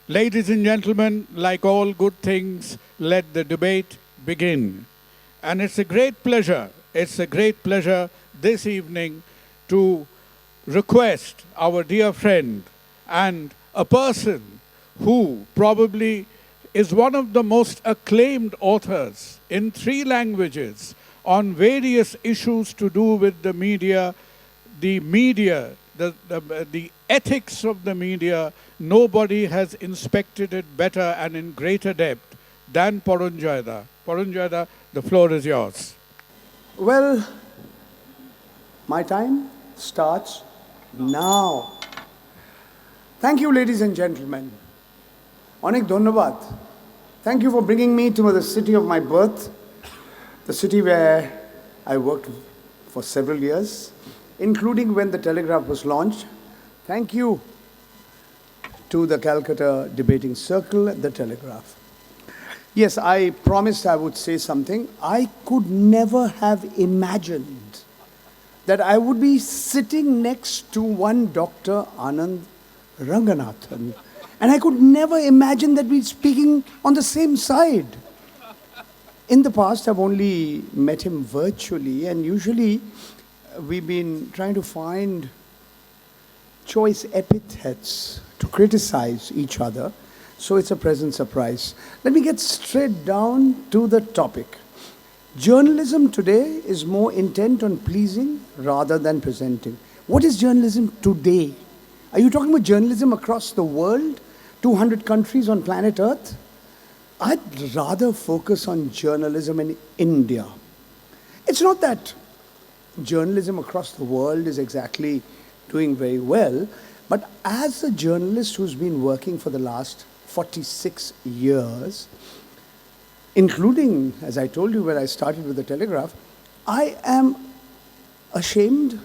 Ladies and gentlemen, like all good things, let the debate begin. And it's a great pleasure this evening to request our dear friend and a person who probably is one of the most acclaimed authors in 3 languages on various issues to do with the media, the ethics of the media. Nobody has inspected it better and in greater depth than Paranjoy. Paranjoy, the floor is yours. Well, my time starts now. Thank you, ladies and gentlemen. Onek dhonnobad. Thank you for bringing me to the city of my birth, the city where I worked for several years, including when the Telegraph was launched. Thank you to the Calcutta debating circle at the Telegraph. Yes, I promised I would say something. I could never have imagined that I would be sitting next to one Dr. ANAND Ranganathan, and I could never imagine that we're speaking on the same side. In the past, I've only met him virtually, and usually we've been trying to find choice epithets to criticize each other, so it's a pleasant surprise. Let me get straight down to the topic. Journalism today is more intent on pleasing rather than presenting. What is journalism today? Are you talking about journalism across the world? 200 countries on planet Earth? I'd rather focus on journalism in India. It's not that journalism across the world is exactly doing very well, but as a journalist who's been working for the last 46 years, including, as I told you, when I started with the Telegraph, I am ashamed,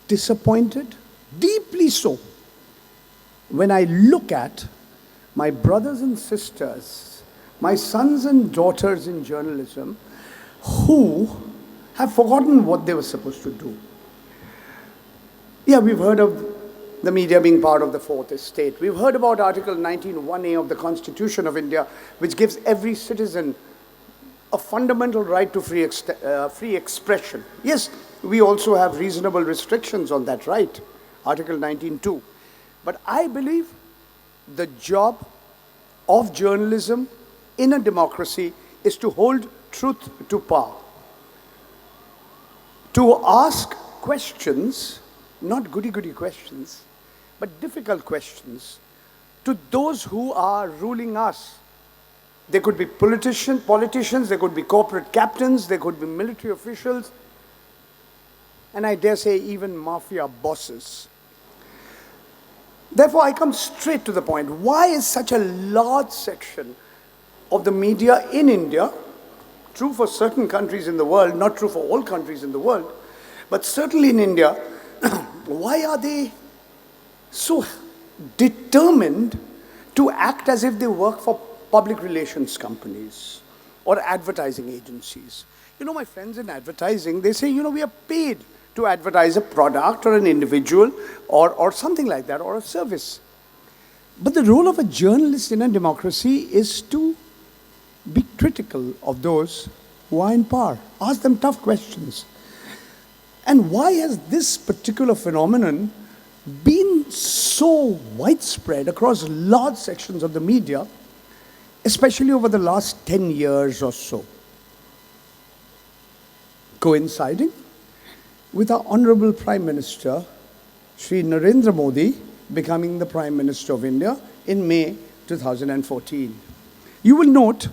disappointed, deeply so, when I look at my brothers and sisters, my sons and daughters in journalism, who have forgotten what they were supposed to do. Yeah, we've heard of the media being part of the fourth estate. We've heard about Article 19(1)(a) of the Constitution of India, which gives every citizen a fundamental right to free expression. Yes, we also have reasonable restrictions on that right, Article 19(2). But I believe the job of journalism in a democracy is to hold truth to power, to ask questions, not goody-goody questions, but difficult questions to those who are ruling us. They could be politicians, they could be corporate captains, they could be military officials, and I dare say even mafia bosses. Therefore, I come straight to the point. Why is such a large section of the media in India, true for certain countries in the world, not true for all countries in the world, but certainly in India, why are they so determined to act as if they work for public relations companies or advertising agencies? You know, my friends in advertising, they say, we are paid to advertise a product or an individual or something like that, or a service. But the role of a journalist in a democracy is to be critical of those who are in power. Ask them tough questions. And why has this particular phenomenon been so widespread across large sections of the media, especially over the last 10 years or so? Coinciding with our Honorable Prime Minister, Shri Narendra Modi, becoming the Prime Minister of India in May 2014. You will note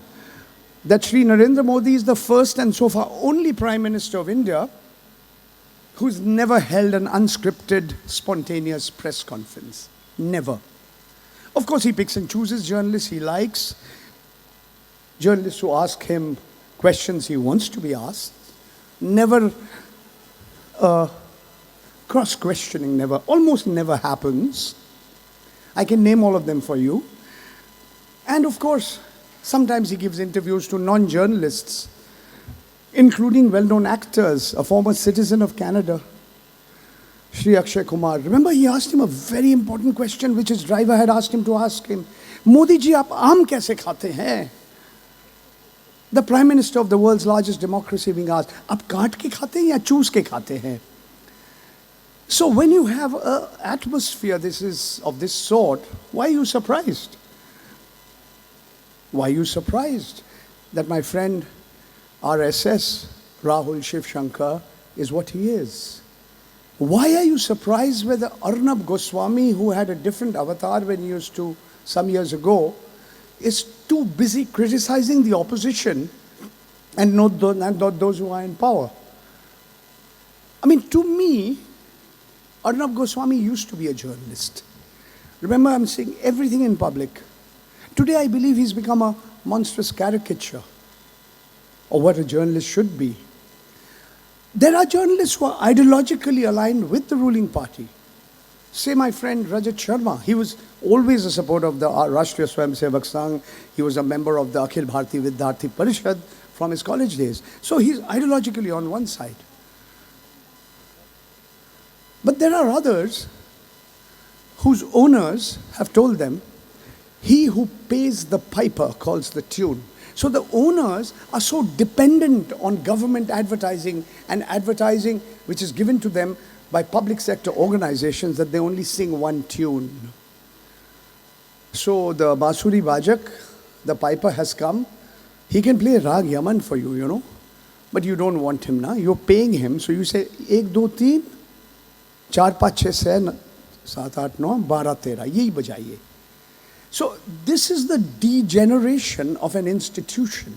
that Shri Narendra Modi is the first and so far only Prime Minister of India who's never held an unscripted, spontaneous press conference. Never. Of course, he picks and chooses journalists he likes, journalists who ask him questions he wants to be asked. Never cross-questioning, almost never happens. I can name all of them for you. And of course, sometimes he gives interviews to non-journalists, including well-known actors, a former citizen of Canada, Shri Akshay Kumar. Remember, he asked him a very important question which his driver had asked him to ask him. Modi ji, aap aam kaise khate hain? The Prime Minister of the world's largest democracy being asked, aap kaat ke khate hain ya choose ke khate hain? So when you have an atmosphere of this sort, why are you surprised? Why are you surprised that my friend RSS, Rahul Shiv Shankar, is what he is? Why are you surprised whether Arnab Goswami, who had a different avatar when he used to some years ago, is too busy criticizing the opposition and not those who are in power? I mean, to me, Arnab Goswami used to be a journalist. Remember, I'm saying everything in public. Today, I believe he's become a monstrous caricature of what a journalist should be. There are journalists who are ideologically aligned with the ruling party. Say my friend Rajat Sharma, he was always a supporter of the Rashtriya Swayamsevak Sangh. He was a member of the Akhil Bharati Vidyarthi Parishad from his college days. So he's ideologically on one side. But there are others whose owners have told them, he who pays the piper calls the tune. So the owners are so dependent on government advertising and advertising which is given to them by public sector organizations that they only sing one tune. So the Basuri Bajak, the piper has come. He can play Rag Yaman for you, you know. But you don't want him now. You're paying him. So you say, 1, 2, 3, 4, 5, 6, 7, 8, 9, 12, 13. Yehi bajaiye. So this is the degeneration of an institution.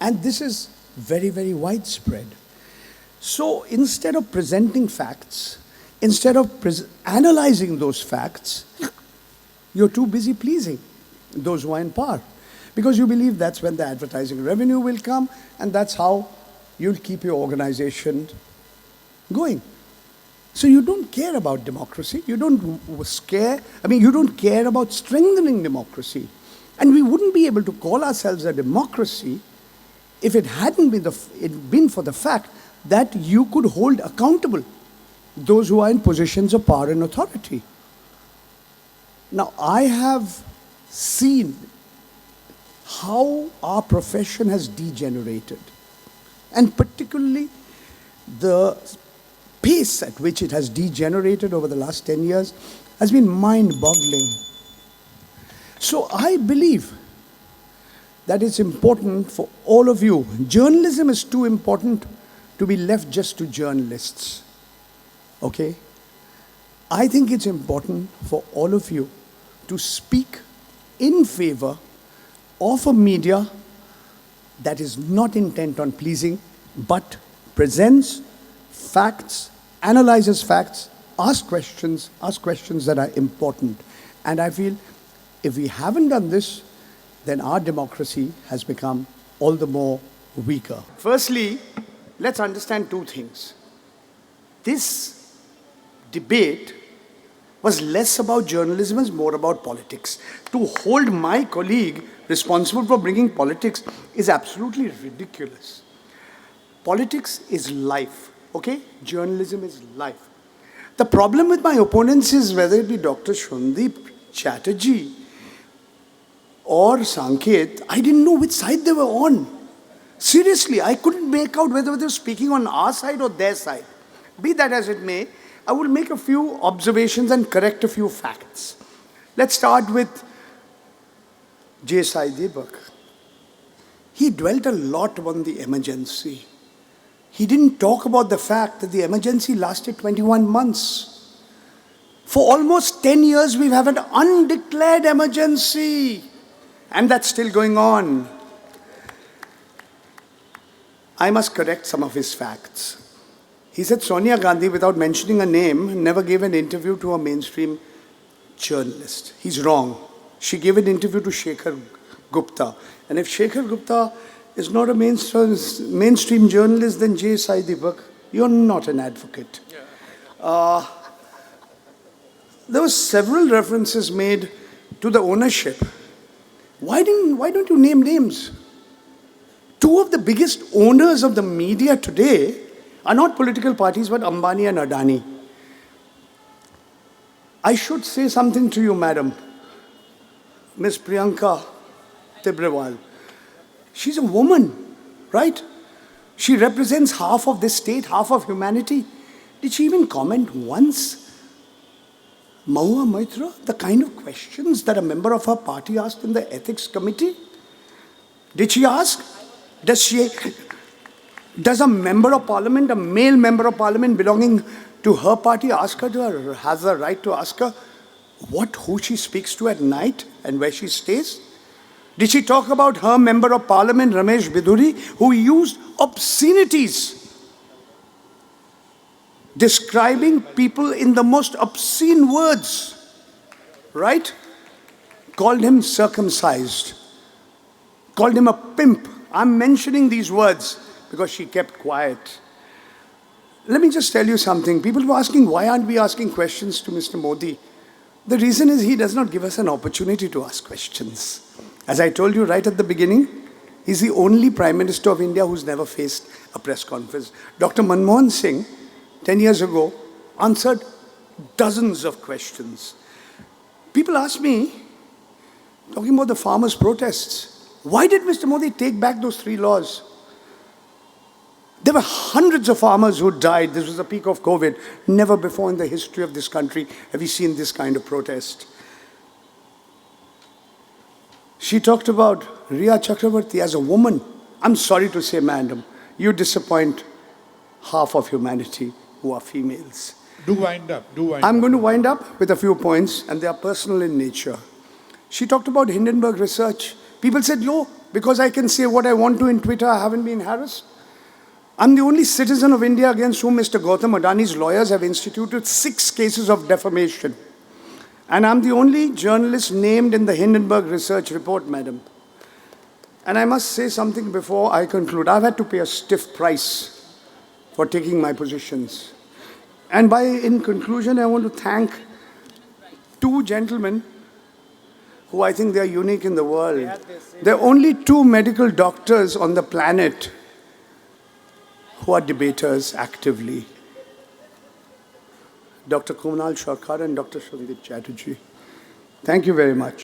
And this is very, very widespread. So instead of presenting facts, instead of analyzing those facts, you're too busy pleasing those who are in power. Because you believe that's when the advertising revenue will come, and that's how you'll keep your organization going. So you don't care about democracy. You don't care about strengthening democracy. And we wouldn't be able to call ourselves a democracy if it hadn't been for the fact that you could hold accountable those who are in positions of power and authority. Now, I have seen how our profession has degenerated, and particularly the pace at which it has degenerated over the last 10 years has been mind-boggling. So I believe that it's important for all of you. Journalism is too important to be left just to journalists. Okay? I think it's important for all of you to speak in favor of a media that is not intent on pleasing, but presents facts, analyzes facts, ask questions that are important. And I feel if we haven't done this, then our democracy has become all the more weaker. Firstly, let's understand two things. This debate was less about journalism and more about politics. To hold my colleague responsible for bringing politics is absolutely ridiculous. Politics is life, okay? Journalism is life. The problem with my opponents is whether it be Dr. Sandeep, Chatterjee, or Sanket, I didn't know which side they were on. Seriously, I couldn't make out whether they were speaking on our side or their side. Be that as it may, I will make a few observations and correct a few facts. Let's start with J. DEEPAK. He dwelt a lot on the emergency. He didn't talk about the fact that the emergency lasted 21 months. For almost 10 years, we've had an undeclared emergency. And that's still going on. I must correct some of his facts. He said Sonia Gandhi, without mentioning a name, never gave an interview to a mainstream journalist. He's wrong. She gave an interview to Shekhar Gupta. And if Shekhar Gupta is not a mainstream journalist, then J. DEEPAK, you're not an advocate. Yeah. There were several references made to the ownership. Why don't you name names? Two of the biggest owners of the media today are not political parties, but Ambani and Adani. I should say something to you, madam. Miss Priyanka Tibrewal. She's a woman, right? She represents half of this state, half of humanity. Did she even comment once? Mahua Maitra, the kind of questions that a member of her party asked in the ethics committee? Did she ask? Does a member of parliament, a male member of parliament belonging to her party ask her to, has the right to ask her who she speaks to at night and where she stays? Did she talk about her member of parliament, Ramesh Biduri, who used obscenities, describing people in the most obscene words, right? Called him circumcised, called him a pimp. I'm mentioning these words because she kept quiet. Let me just tell you something. People were asking, why aren't we asking questions to Mr. Modi? The reason is he does not give us an opportunity to ask questions. As I told you right at the beginning, he's the only Prime Minister of India who's never faced a press conference. Dr. Manmohan Singh, 10 years ago, answered dozens of questions. People ask me, talking about the farmers' protests, why did Mr. Modi take back those 3 laws? There were hundreds of farmers who died. This was the peak of COVID. Never before in the history of this country have we seen this kind of protest. She talked about Riya Chakrabarti as a woman. I'm sorry to say, madam, you disappoint half of humanity who are females. Do wind up. I'm going to wind up with a few points, and they are personal in nature. She talked about Hindenburg research. People said, no, because I can say what I want to in Twitter, I haven't been harassed. I'm the only citizen of India against whom Mr. Gautam Adani's lawyers have instituted 6 cases of defamation. And I'm the only journalist named in the Hindenburg research report, madam. And I must say something before I conclude. I've had to pay a stiff price for taking my positions. And in conclusion, I want to thank 2 gentlemen who I think they are unique in the world. There are only 2 medical doctors on the planet who are debaters actively. Dr. Kunal Sarkar and Dr. CHATERJEE. Thank you very much.